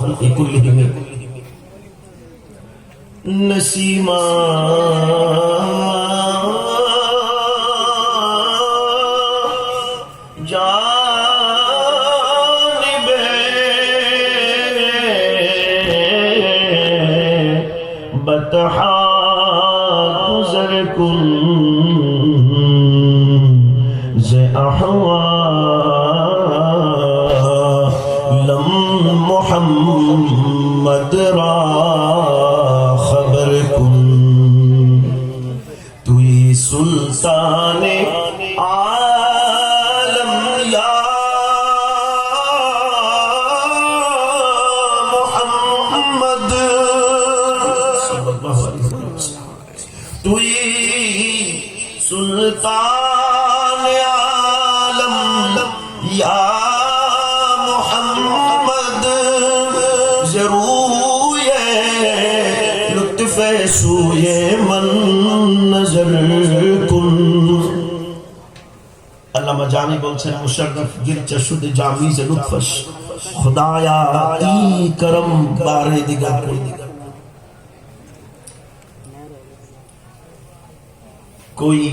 الخلق كلهم نسيما جانب بطحا گزر کن ز احوالم محمد را خبر کن توی سلطان عالم یا محمد توی سلطان عالم یا محمد ضرور لطف سوی من نظر کن علامہ جامی بولچن مشرف گرچہ شد جامی سے لطفش خدایا ای کرم بارے دیگر کن کوئی